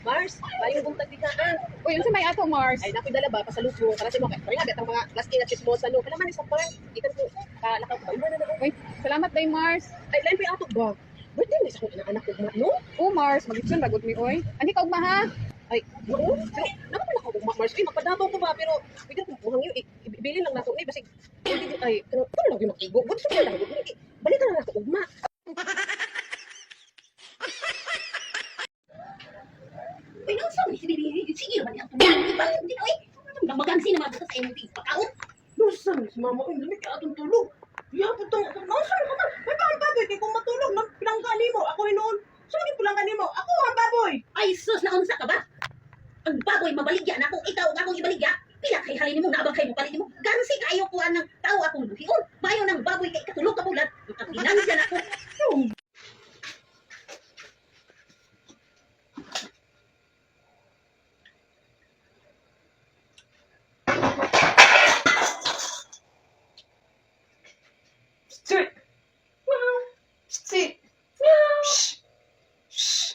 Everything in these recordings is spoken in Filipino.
Mars, layo buntag di ka ah. Uy, unsa may ato, Mars? Ay nakoy dala ba pasalubong para sa mo kay. Kaya nga betang mga plastic at chismosa no. Kala man sa par. Ikan ko lakaw ba imo na na. Uy, salamat day, Mars. Ay lain pa ato ba. Birthday ni sa kong anak ko no. Oh, Mars, mag-ipson ragod mi, oy. Andi ka ugma ha? Ay, oo. Pero naman pala ako Mars. Ay magpadabaw ko ba pero pwede ko buhang yo ibili lang nato ni basig. Ay, kano lang yung makigo. Buti sa lang. Balikan na nato ugma. Uy, nang saan ni si sige man ang tunan di ba? Di oy. Namagang sino man sa MT pagkaon. Lusan, si mama ko, lamig ka atong tulog. Iya po itong, nausan ka man. May pang baboy, kaya kung matulog, pinangkani mo. Ako hinoon. Saan yung pinangkani mo? Ako ang baboy. Ay sus na unsa ka ba? Ang baboy mabaligya na ako ikaw akong ibaligya. Pila kay halin mo naabang kay mo palit mo. Gansi kayo ko ng tao akong luhion. Mayo ng baboy kay katulog ka bulat. Ang pinansya na ako. Sit. Sit. Shh. Shh.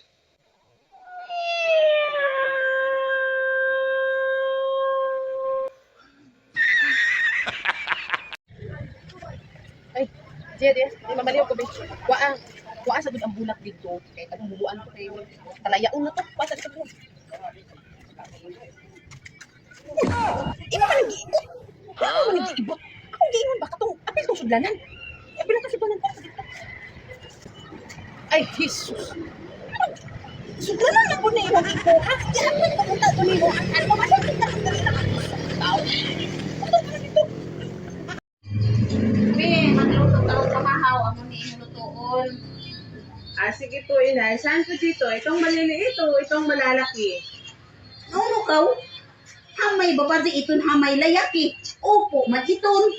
Ay, Jed, di mamaliw ko, bitch. Waa sa ang bulak dito. Kaya anong buluan ko kayo. Talayaon na to. Pasa dito mo. Imo ka nag-iibot. Ako ka nag-iibot. Ako giingon ba katong apil tong sudlanan. Apil tong sudlanan para sa dito. Ay, Jesus. Sudlanan na po na imong ikuha. Yan mo ito punta ito ni mo. Ano ba sa kita ng dali naman? Tao. Ano ba dito? Be, magluto ka o kamahaw amo ni inutuon. Sige po, inay. Saan po dito? Itong maliliit o itong malalaki? Ano ka? Hamay babazi iton hamay layaki. Opo, magiton.